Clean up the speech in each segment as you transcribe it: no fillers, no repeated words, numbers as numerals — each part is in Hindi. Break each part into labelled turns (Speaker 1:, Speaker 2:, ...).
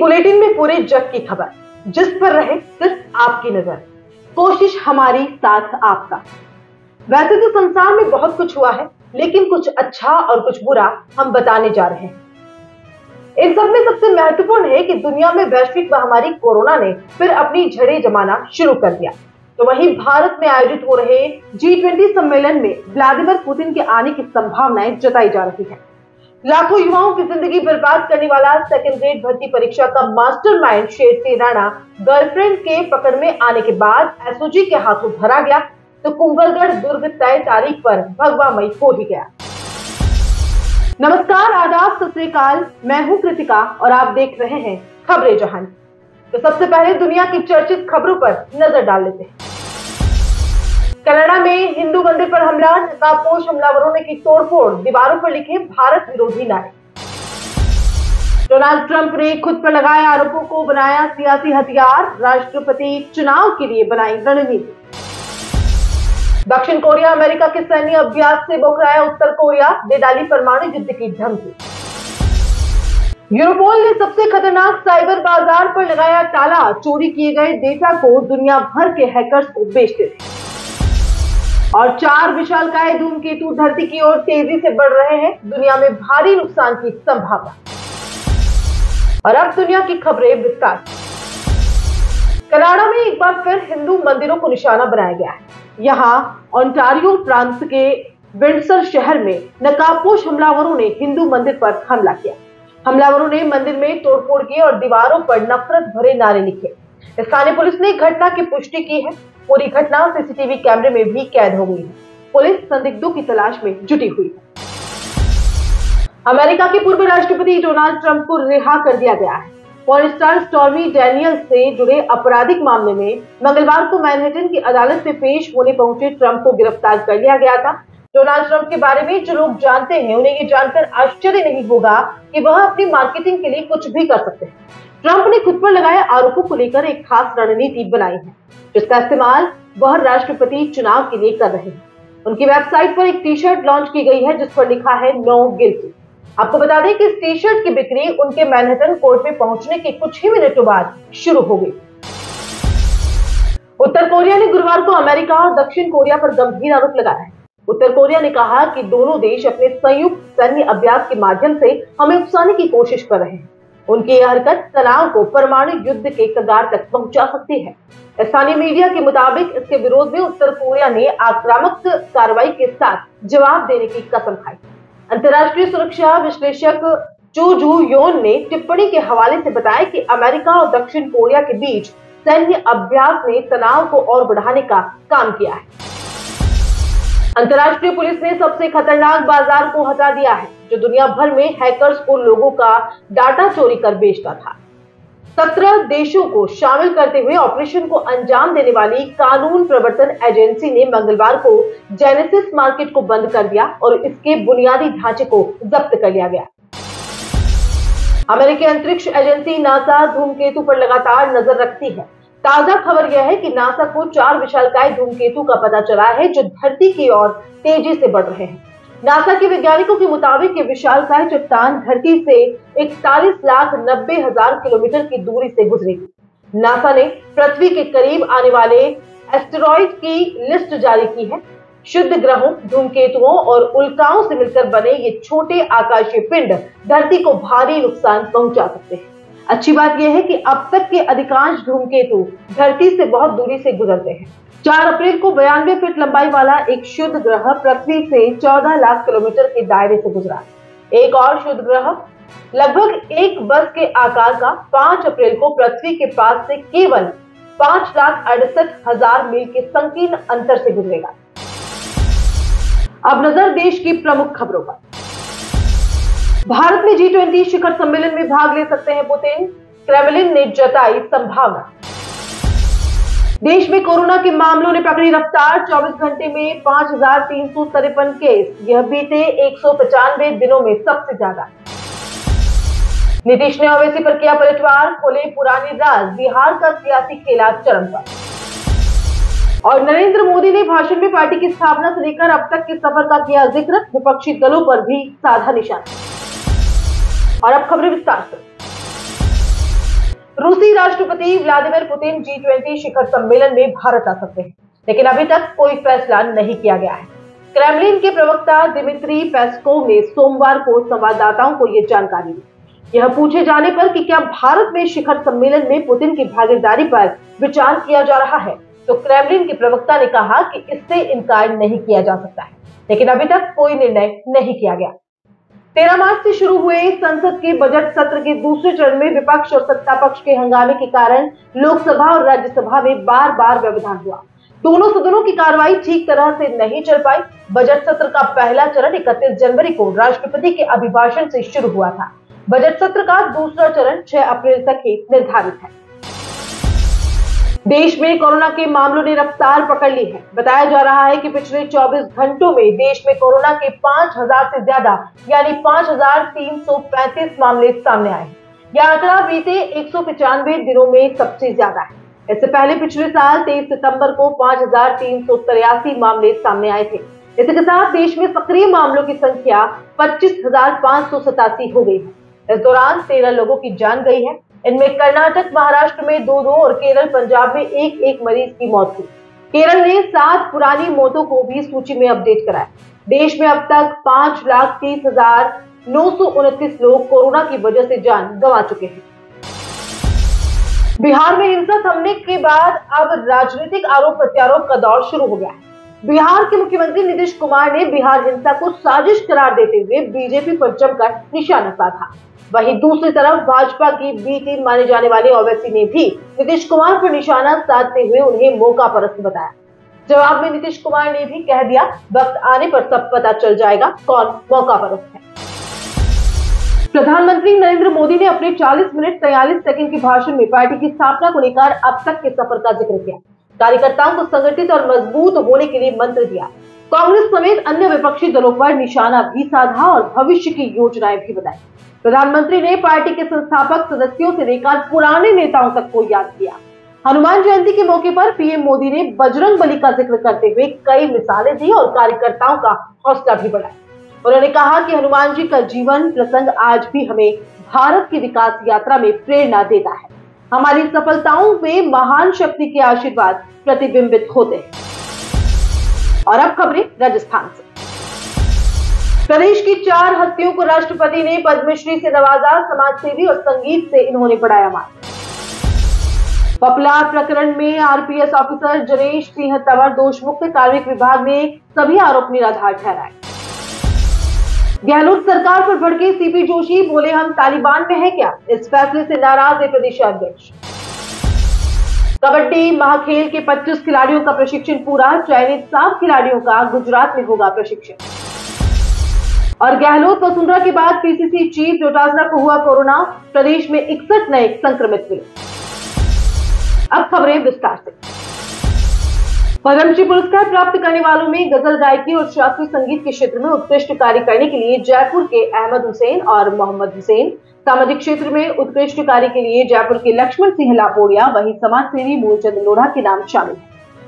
Speaker 1: बुलेटिन में पूरे जग की खबर, जिस पर रहे सिर्फ आपकी नजर, कोशिश हमारी साथ आपका। वैसे तो संसार में बहुत कुछ हुआ है, लेकिन कुछ अच्छा और कुछ बुरा हम बताने जा रहे हैं। इन सब में सबसे महत्वपूर्ण है कि दुनिया में वैश्विक महामारी कोरोना ने फिर अपनी झड़ें जमाना शुरू कर दिया। तो वहीं भारत में आयोजित हो रहे G20 सम्मेलन में व्लादिमीर पुतिन के आने की संभावनाएं जताई जा रही है। लाखों युवाओं की जिंदगी बर्बाद करने वाला सेकंड ग्रेड भर्ती परीक्षा का मास्टरमाइंड शेर सिंह राणा गर्लफ्रेंड के पकड़ में आने के बाद एसओजी के हाथों धरा गया, तो कुंभलगढ़ दुर्ग तय तारीख पर भगवामयी हो ही गया। नमस्कार, आदाब, सत श्री अकाल, मैं हूं कृतिका और आप देख रहे हैं खबरें जहां। तो सबसे पहले दुनिया की चर्चित खबरों पर नजर डाल लेते हैं। कनाडा में हिंदू मंदिर पर हमला, नकाबपोश हमलावरों ने की तोड़फोड़, दीवारों पर लिखे भारत विरोधी नारे। डोनाल्ड ट्रंप ने खुद पर लगाए आरोपों को बनाया सियासी हथियार, राष्ट्रपति चुनाव के लिए बनाई रणनीति। दक्षिण कोरिया अमेरिका के सैन्य अभ्यास से बौखलाया उत्तर कोरिया, दे डाली परमाणु युद्ध की धमकी। यूरोपोल ने सबसे खतरनाक साइबर बाजार पर लगाया ताला, चोरी किए गए डेटा को दुनिया भर के हैकर्स को बेचते थे। और 4 विशालकाय धूमकेतु धरती की ओर तेजी से बढ़ रहे हैं, दुनिया में भारी नुकसान की संभावना। और अब दुनिया की खबरें विस्तार से। कनाडा में एक बार फिर हिंदू मंदिरों को निशाना बनाया गया है। यहाँ ओंटारियो प्रांत के विंडसर शहर में नकाबपोश हमलावरों ने हिंदू मंदिर पर हमला किया। हमलावरों ने मंदिर में तोड़फोड़ की और दीवारों पर नफरत भरे नारे लिखे। स्थानीय पुलिस ने घटना की पुष्टि की है। पूरी घटना सीसीटीवी कैमरे में भी कैद हो गई है। पुलिस संदिग्धों की तलाश में जुटी हुई है। अमेरिका के पूर्व राष्ट्रपति डोनाल्ड ट्रंप को रिहा कर दिया गया है। पॉर्न स्टार स्टॉर्मी डैनियल्स से जुड़े आपराधिक मामले में मंगलवार को मैनहट्टन की अदालत में पेश होने पहुंचे ट्रंप को गिरफ्तार कर लिया गया था। डोनाल्ड ट्रंप के बारे में जो लोग जानते हैं, उन्हें ये जानकर आश्चर्य नहीं होगा कि वह अपनी मार्केटिंग के लिए कुछ भी कर सकते हैं। ट्रंप ने खुद पर लगाए आरोपों को लेकर एक खास रणनीति बनाई है, जिसका इस्तेमाल वह राष्ट्रपति चुनाव के लिए कर रहे हैं। उनकी वेबसाइट पर एक टी शर्ट लॉन्च की गई है जिस पर लिखा है नो गिल्टी। आपको बता दें कि इस टी शर्ट की बिक्री उनके मैनहट्टन कोर्ट में पहुंचने के कुछ ही मिनटों बाद शुरू हो गई। उत्तर कोरिया ने गुरुवार को अमेरिका और दक्षिण कोरिया पर गंभीर आरोप लगाया है। उत्तर कोरिया ने कहा कि दोनों देश अपने संयुक्त सैन्य अभ्यास के माध्यम से हमें उकसाने की कोशिश कर रहे हैं। उनकी यह हरकत तनाव को परमाणु युद्ध के कगार तक पहुंचा सकती है। स्थानीय मीडिया के मुताबिक इसके विरोध में उत्तर कोरिया ने आक्रामक कार्रवाई के साथ जवाब देने की कसम खाई। अंतर्राष्ट्रीय सुरक्षा विश्लेषक चू जू योन ने टिप्पणी के हवाले से बताया कि अमेरिका और दक्षिण कोरिया के बीच सैन्य अभ्यास ने तनाव को और बढ़ाने का काम किया है। अंतर्राष्ट्रीय पुलिस ने सबसे खतरनाक बाजार को हटा दिया है, जो दुनिया भर में हैकर्स को लोगों का डाटा चोरी कर बेचता था। 17 देशों को शामिल करते हुए ऑपरेशन को अंजाम देने वाली कानून प्रवर्तन एजेंसी ने मंगलवार को जेनेसिस मार्केट को बंद कर दिया और इसके बुनियादी ढांचे को जब्त कर लिया गया। अमेरिकी अंतरिक्ष एजेंसी नासा धूमकेतु पर लगातार नजर रखती है। ताजा खबर यह है कि नासा को 4 विशालकाय धूमकेतु का पता चला है जो धरती की ओर तेजी से बढ़ रहे हैं। नासा के वैज्ञानिकों के मुताबिक ये विशालकाय चट्टान धरती से 41,90,000 किलोमीटर की दूरी से गुजरेगी। नासा ने पृथ्वी के करीब आने वाले एस्टेरॉइड की लिस्ट जारी की है। शुद्ध ग्रहों, धूमकेतुओं और उल्काओं से मिलकर बने ये छोटे आकाशीय पिंड धरती को भारी नुकसान पहुंचा सकते हैं। अच्छी बात यह है कि अब तक के अधिकांश धूमकेतु धरती से बहुत दूरी से गुजरते हैं। 4 अप्रैल को 92 फीट लंबाई वाला एक शुद्ध ग्रह पृथ्वी से 14 लाख किलोमीटर के दायरे से गुजरा। एक और शुद्ध ग्रह लगभग एक बस के आकार का 5 अप्रैल को पृथ्वी के पास से केवल 5,68,000 मील के संकीर्ण अंतर से गुजरेगा। अब नजर देश की प्रमुख खबरों पर। भारत में G20 शिखर सम्मेलन में भाग ले सकते हैं पुतिन, क्रेमलिन ने जताई संभावना। देश में कोरोना के मामलों ने पकड़ी रफ्तार, 24 घंटे में 5,353 केस, यह बीते 195 दिनों में सबसे ज्यादा। नीतीश ने ओवैसी पर किया पलटवार, खोले पुरानी राज, बिहार का सियासी खेला चरम पर। और नरेंद्र मोदी ने भाषण में पार्टी की स्थापना से लेकर अब तक के सफर का किया जिक्र, विपक्षी दलों पर भी साधा निशाना। और अब खबरें विस्तार से। रूसी राष्ट्रपति व्लादिमीर पुतिन G20 शिखर सम्मेलन में भारत आ सकते हैं, लेकिन अभी तक कोई फैसला नहीं किया गया है। क्रेमलिन के प्रवक्ता दिमित्री पेस्कोव ने सोमवार को संवाददाताओं को यह जानकारी दी। यह पूछे जाने पर कि क्या भारत में शिखर सम्मेलन में पुतिन की भागीदारी पर विचार किया जा रहा है, तो क्रेमलिन के प्रवक्ता ने कहा कि इससे इनकार नहीं किया जा सकता है, लेकिन अभी तक कोई निर्णय नहीं किया गया। 13 मार्च से शुरू हुए संसद के बजट सत्र के दूसरे चरण में विपक्ष और सत्ता पक्ष के हंगामे के कारण लोकसभा और राज्यसभा में बार बार व्यवधान हुआ। दोनों सदनों की कार्रवाई ठीक तरह से नहीं चल पाई। बजट सत्र का पहला चरण 31 जनवरी को राष्ट्रपति के अभिभाषण से शुरू हुआ था। बजट सत्र का दूसरा चरण 6 अप्रैल तक ही निर्धारित है। देश में कोरोना के मामलों ने रफ्तार पकड़ ली है। बताया जा रहा है कि पिछले 24 घंटों में देश में कोरोना के 5000 से ज्यादा यानी 5335 मामले सामने आए। यह आंकड़ा बीते 195 दिनों में सबसे ज्यादा है। इससे पहले पिछले साल 23 सितंबर को 5383 मामले सामने आए थे। इसी के साथ देश में सक्रिय मामलों की संख्या 25,587 हो गई है। इस दौरान 13 लोगों की जान गई है। इनमें कर्नाटक, महाराष्ट्र में 2 और केरल, पंजाब में 1 मरीज की मौत हुई। केरल ने 7 पुरानी मौतों को भी सूची में अपडेट कराया। देश में अब तक 5,30,929 लोग कोरोना की वजह से जान गंवा चुके हैं। बिहार में हिंसा थमने के बाद अब राजनीतिक आरोप प्रत्यारोप का दौर शुरू हो गया है। बिहार के मुख्यमंत्री नीतीश कुमार ने बिहार हिंसा को साजिश करार देते हुए बीजेपी पर जमकर निशाना साधा। वहीं दूसरी तरफ भाजपा की बी टीम माने जाने वाले ओवैसी ने भी नीतीश कुमार पर निशाना साधते हुए उन्हें मौका परस्त बताया। जवाब में नीतीश कुमार ने भी कह दिया, वक्त आने पर सब पता चल जाएगा कौन मौका परस्त है। प्रधानमंत्री नरेंद्र मोदी ने अपने 40 मिनट 43 सेकंड के भाषण में पार्टी की स्थापना को लेकर अब तक के सफर का जिक्र किया। कार्यकर्ताओं को संगठित और मजबूत होने के लिए मंत्र दिया। कांग्रेस समेत अन्य विपक्षी दलों पर निशाना भी साधा और भविष्य की योजनाएं भी बताई। प्रधानमंत्री ने पार्टी के संस्थापक सदस्यों से लेकर पुराने नेताओं तक को याद किया। हनुमान जयंती के मौके पर पीएम मोदी ने बजरंग बली का जिक्र करते हुए कई मिसालें दी और कार्यकर्ताओं का हौसला भी बढ़ाया। उन्होंने कहा कि हनुमान जी का जीवन प्रसंग आज भी हमें भारत की विकास यात्रा में प्रेरणा देता है। हमारी सफलताओं में महान शक्ति के आशीर्वाद प्रतिबिंबित होते हैं। और अब खबरें राजस्थान से। प्रदेश की 4 हस्तियों को राष्ट्रपति ने पद्मश्री से नवाजा। समाजसेवी और संगीत से इन्होंने बढ़ाया मान। पपला प्रकरण में आरपीएस ऑफिसर जनेश सिंह तंवर दोषमुक्त। कार्मिक विभाग ने सभी आरोप निराधार ठहराए। गहलोत सरकार पर भड़के सीपी जोशी, बोले हम तालिबान में है क्या। इस फैसले से नाराज है प्रदेशाध्यक्ष। कबड्डी महाखेल के 25 खिलाड़ियों का प्रशिक्षण पूरा। चयनित 7 खिलाड़ियों का गुजरात में होगा प्रशिक्षण। और गहलोत वसुंधरा के बाद पीसीसी चीफ डोटासरा को हुआ कोरोना। प्रदेश में 61 नए संक्रमित मिले। अब खबरें विस्तार से। पद्मश्री पुरस्कार प्राप्त करने वालों में गजल गायकी और शास्त्रीय संगीत के क्षेत्र में उत्कृष्ट कार्य करने के लिए जयपुर के अहमद हुसैन और मोहम्मद हुसैन, सामाजिक क्षेत्र में उत्कृष्ट कार्य के लिए जयपुर के लक्ष्मण सिंह लापोड़िया, वहीं समाजसेवी मूलचंद लोढ़ा के नाम शामिल है।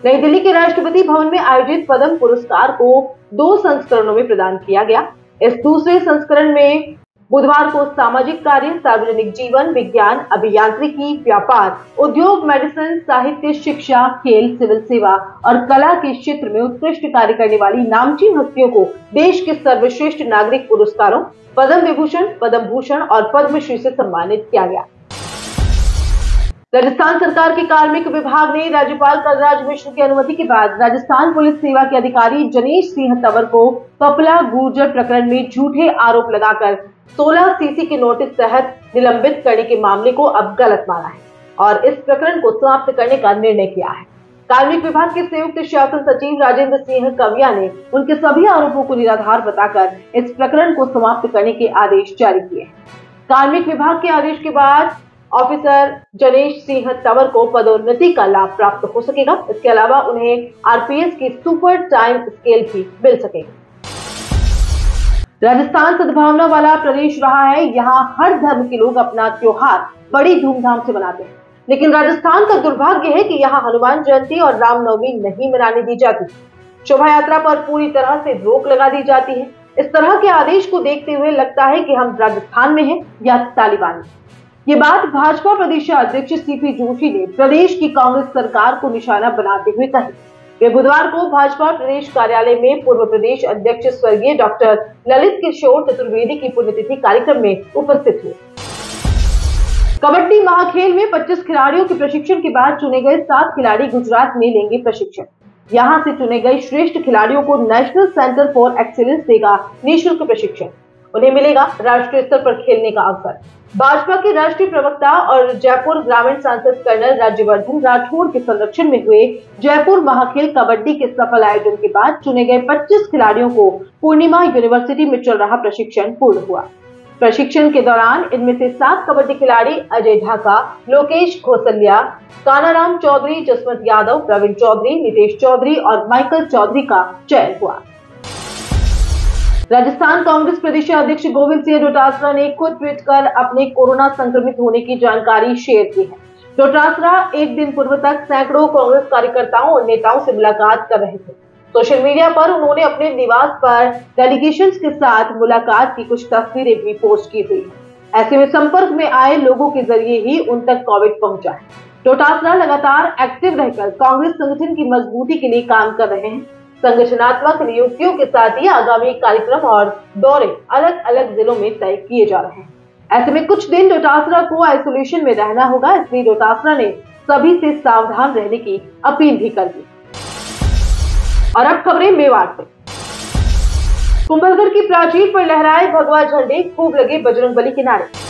Speaker 1: नई दिल्ली के राष्ट्रपति भवन में आयोजित पद्म पुरस्कार को 2 संस्करणों में प्रदान किया गया। इस दूसरे संस्करण में बुधवार को सामाजिक कार्य, सार्वजनिक जीवन, विज्ञान, अभियांत्रिकी, व्यापार, उद्योग, मेडिसिन, साहित्य, शिक्षा, खेल, सिविल सेवा और कला के क्षेत्र में उत्कृष्ट कार्य करने वाली नामचीन हस्तियों को देश के सर्वश्रेष्ठ नागरिक पुरस्कारों पद्म विभूषण, पद्म भूषण और पद्मश्री से सम्मानित किया गया। राजस्थान सरकार के कार्मिक विभाग ने राज्यपाल कलराज मिश्र की अनुमति के बाद राजस्थान पुलिस सेवा के अधिकारी जनेश सिंह तंवर को पपला गुर्जर प्रकरण में झूठे आरोप लगाकर 16 सीसी के नोटिस तहत निलंबित करने के मामले को अब गलत माना है और इस प्रकरण को समाप्त करने का निर्णय किया है। कार्मिक विभाग के संयुक्त शासन सचिव राजेंद्र सिंह कविया ने उनके सभी आरोपों को निराधार बताकर इस प्रकरण को समाप्त करने के आदेश जारी किए हैं। कार्मिक विभाग के आदेश के बाद ऑफिसर जनेश सिंह तंवर को पदोन्नति का लाभ प्राप्त हो सकेगा। इसके अलावा उन्हें आरपीएस की सुपर टाइम स्केल भी मिल सकेगा। राजस्थान सद्भावना वाला प्रदेश रहा है। यहाँ हर धर्म के लोग अपना त्योहार बड़ी धूमधाम से मनाते हैं, लेकिन राजस्थान का दुर्भाग्य है कि यहाँ हनुमान जयंती और रामनवमी नहीं मनाने दी जाती। शोभा यात्रा पर पूरी तरह से रोक लगा दी जाती है। इस तरह के आदेश को देखते हुए लगता है कि हम राजस्थान में हैं या तालिबान में। ये बात भाजपा प्रदेश अध्यक्ष सीपी जोशी ने प्रदेश की कांग्रेस सरकार को निशाना बनाते हुए कही। वे बुधवार को भाजपा प्रदेश कार्यालय में पूर्व प्रदेश अध्यक्ष स्वर्गीय डॉक्टर ललित किशोर चतुर्वेदी की पुण्यतिथि कार्यक्रम में उपस्थित हुए। कबड्डी महाखेल में 25 खिलाड़ियों के प्रशिक्षण के बाद चुने गए 7 खिलाड़ी गुजरात में लेंगे प्रशिक्षण। यहां से चुने गए श्रेष्ठ खिलाड़ियों को नेशनल सेंटर फॉर एक्सीलेंस देगा निःशुल्क प्रशिक्षण। उन्हें मिलेगा राष्ट्रीय स्तर पर खेलने का अवसर। भाजपा के राष्ट्रीय प्रवक्ता और जयपुर ग्रामीण सांसद कर्नल राज्यवर्धन राठौड़ के संरक्षण में हुए जयपुर महाखेल कबड्डी के सफल आयोजन के बाद चुने गए 25 खिलाड़ियों को पूर्णिमा यूनिवर्सिटी में चल रहा प्रशिक्षण पूर्ण हुआ। प्रशिक्षण के दौरान इनमें से 7 कबड्डी खिलाड़ी अजय ढाका, लोकेश घोसलिया, कानाराम चौधरी, जसवंत यादव, प्रवीण चौधरी, नितेश चौधरी और माइकल चौधरी का चयन हुआ। राजस्थान कांग्रेस प्रदेश अध्यक्ष गोविंद सिंह डोटासरा ने खुद ट्वीट कर अपने कोरोना संक्रमित होने की जानकारी शेयर की है। डोटासरा एक दिन पूर्व तक सैकड़ों कांग्रेस कार्यकर्ताओं और नेताओं से मुलाकात कर रहे थे। सोशल मीडिया पर उन्होंने अपने निवास पर डेलीगेशंस के साथ मुलाकात की कुछ तस्वीरें भी पोस्ट की हुई है। ऐसे में संपर्क में आए लोगों के जरिए ही उन तक कोविड पहुंचा है। डोटासरा लगातार एक्टिव रहकर कांग्रेस संगठन की मजबूती के लिए काम कर रहे हैं। संगठनात्मक नियुक्तियों के साथ ही आगामी कार्यक्रम और दौरे अलग अलग जिलों में तय किए जा रहे हैं। ऐसे में कुछ दिन डोटासरा को आइसोलेशन में रहना होगा, इसलिए डोटासरा ने सभी से सावधान रहने की अपील भी कर दी। और अब खबरें मेवाड़ से। कुंभलगढ़ की प्राचीर पर लहराए भगवा झंडे, खूब लगे बजरंगबली के नारे।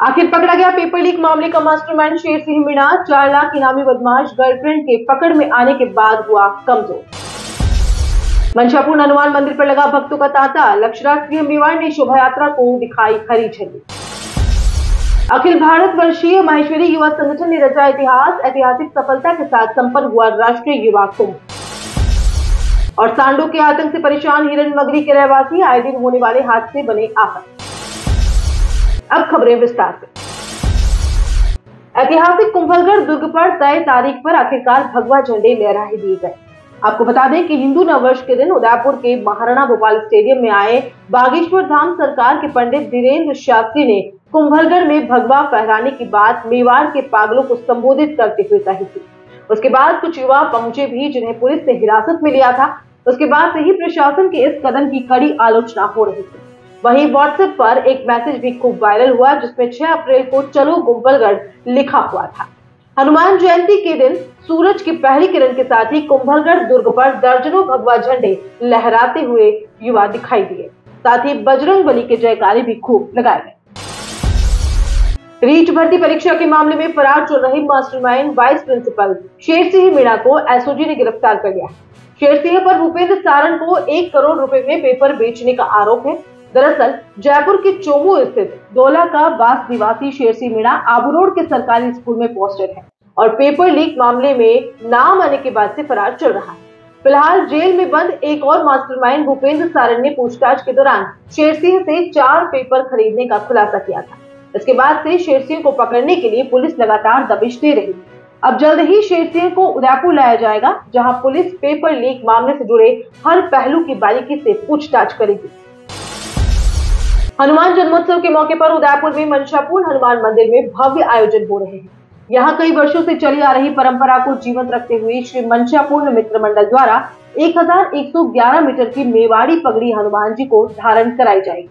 Speaker 1: आखिर पकड़ा गया पेपर लीक मामले का मास्टरमाइंड शेर सिंह मीणा। 4 लाख इनामी बदमाश गर्लफ्रेंड के पकड़ में आने के बाद हुआ कमजोर। मंशापुर हनुमान मंदिर पर लगा भक्तों का तांता। लक्षराज सिंह मेवाड़ ने शोभा यात्रा को दिखाई हरी झंडी। अखिल भारत वर्षीय माहेश्वरी युवा संगठन ने रचा इतिहास। ऐतिहासिक सफलता के साथ संपन्न हुआ राष्ट्रीय युवा कुंभ। और सांडों के आतंक से परेशान हिरनमगरी के रहवासी आए दिन होने वाले हादसे बने आफत। अब खबरें विस्तार से। ऐतिहासिक कुंभलगढ़ दुर्ग पर तय तारीख पर आखिरकार भगवा झंडे लहराए दिए गए। आपको बता दें कि हिंदू नववर्ष के दिन उदयपुर के महाराणा भोपाल स्टेडियम में आए बागेश्वर धाम सरकार के पंडित धीरेन्द्र शास्त्री ने कुंभलगढ़ में भगवा फहराने की बात मेवाड़ के पागलों को संबोधित करते हुए कही थी। उसके बाद कुछ युवा पहुंचे भी, जिन्हें पुलिस ने हिरासत में लिया था। उसके बाद से ही प्रशासन के इस कदम की कड़ी आलोचना हो रही थी। वहीं व्हाट्सएप पर एक मैसेज भी खूब वायरल हुआ, जिसमें 6 अप्रैल को चलो कुंभलगढ़ लिखा हुआ था। हनुमान जयंती के दिन सूरज की पहली किरण के साथ ही कुंभलगढ़ दुर्ग पर दर्जनों भगवा झंडे लहराते हुए युवा दिखाई दिए। साथ ही बजरंगबली के जयकारे भी खूब लगाए गए। रीट भर्ती परीक्षा के मामले में फरार चल रही mastermind vice principal Sher Singh Meena को एसओजी ने गिरफ्तार कर लिया। शेर सिंह पर भूपेंद्र सारण को 1 करोड़ रुपए में पेपर बेचने का आरोप है। दरअसल जयपुर के चोमू स्थित दोला का वास निवासी शेर सिंह मीणा आबू रोड के सरकारी स्कूल में पोस्टेड है और पेपर लीक मामले में नाम आने के बाद से फरार चल रहा है। फिलहाल जेल में बंद एक और मास्टरमाइंड भूपेंद्र सारण ने पूछताछ के दौरान शेर सिंह से 4 पेपर खरीदने का खुलासा किया था। इसके बाद से शेर सिंह को पकड़ने के लिए पुलिस लगातार दबिश दे रही है। अब जल्द ही शेर सिंह को उदयपुर लाया जाएगा, जहां पुलिस पेपर लीक मामले से जुड़े हर पहलू की बारीकी से पूछताछ करेगी। हनुमान जन्मोत्सव के मौके पर उदयपुर में मंशापुर हनुमान मंदिर में भव्य आयोजन हो रहे हैं। यहाँ कई वर्षों से चली आ रही परंपरा को जीवंत रखते हुए श्री मंशापुर मित्र मंडल द्वारा 1111 मीटर की मेवाड़ी पगड़ी हनुमान जी को धारण कराई जाएगी।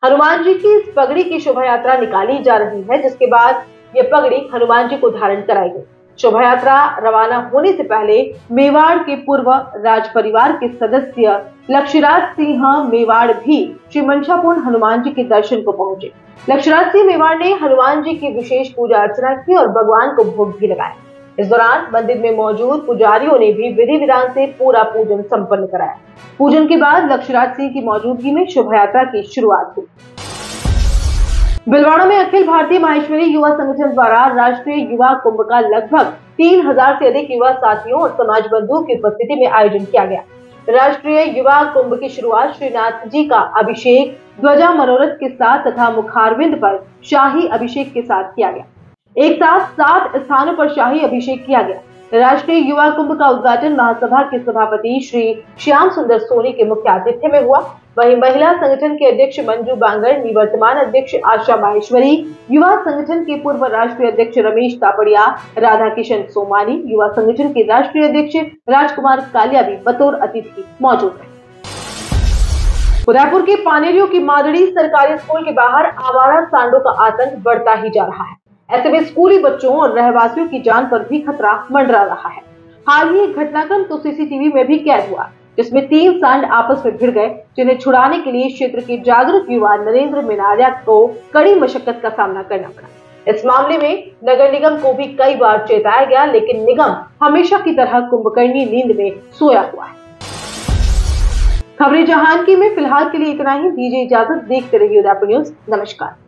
Speaker 1: हनुमान जी की इस पगड़ी की शोभा यात्रा निकाली जा रही है, जिसके बाद ये पगड़ी हनुमान जी को धारण कराई गई। शोभा यात्रा रवाना होने से पहले मेवाड़ के पूर्व राज परिवार के सदस्य लक्षराज सिंह मेवाड़ भी श्री मंशापुर हनुमान जी के दर्शन को पहुंचे। लक्षराज सिंह मेवाड़ ने हनुमान जी की विशेष पूजा अर्चना की और भगवान को भोग भी लगाया। इस दौरान मंदिर में मौजूद पुजारियों ने भी विधि विधान से पूरा पूजन संपन्न कराया। पूजन के बाद लक्षराज सिंह की मौजूदगी में शोभा यात्रा की शुरुआत हुई। भिलवाड़ा में अखिल भारतीय माहेश्वरी युवा संगठन द्वारा राष्ट्रीय युवा कुंभ का लगभग 3000 से अधिक युवा साथियों और समाज बंधुओं की उपस्थिति में आयोजन किया गया। राष्ट्रीय युवा कुंभ की शुरुआत श्रीनाथ जी का अभिषेक ध्वजा मनोरथ के साथ तथा मुखारविंद पर शाही अभिषेक के साथ किया गया। एक साथ 7 स्थानों पर शाही अभिषेक किया गया। राष्ट्रीय युवा कुंभ का उद्घाटन महासभा के सभापति श्री श्याम सुंदर सोनी के मुख्य आतिथ्य में हुआ। वहीं महिला संगठन के अध्यक्ष मंजू बांगर, निवर्तमान अध्यक्ष आशा माहेश्वरी, युवा संगठन के पूर्व राष्ट्रीय अध्यक्ष रमेश तापड़िया, राधा किशन सोमानी, युवा संगठन के राष्ट्रीय अध्यक्ष राजकुमार कालिया भी बतौर अतिथि मौजूद रहे। उदयपुर के पानेरियों की मादड़ी सरकारी स्कूल के बाहर आवारा सांडों का आतंक बढ़ता ही जा रहा है। ऐसे में स्कूली बच्चों और रहवासियों की जान पर भी खतरा मंडरा रहा है। हाल ही एक घटनाक्रम तो सीसीटीवी में भी कैद हुआ, जिसमें 3 सांड आपस में भिड़ गए, जिन्हें छुड़ाने के लिए क्षेत्र के जागरूक युवा नरेंद्र मिनारिया को कड़ी मशक्कत का सामना करना पड़ा। इस मामले में नगर निगम को भी कई बार चेताया गया, लेकिन निगम हमेशा की तरह कुंभकर्णी नींद में सोया हुआ है। खबरें जहान की में फिलहाल के लिए इतना ही। दीजिए इजाजत, देखते रहिए उदयपुर न्यूज। नमस्कार।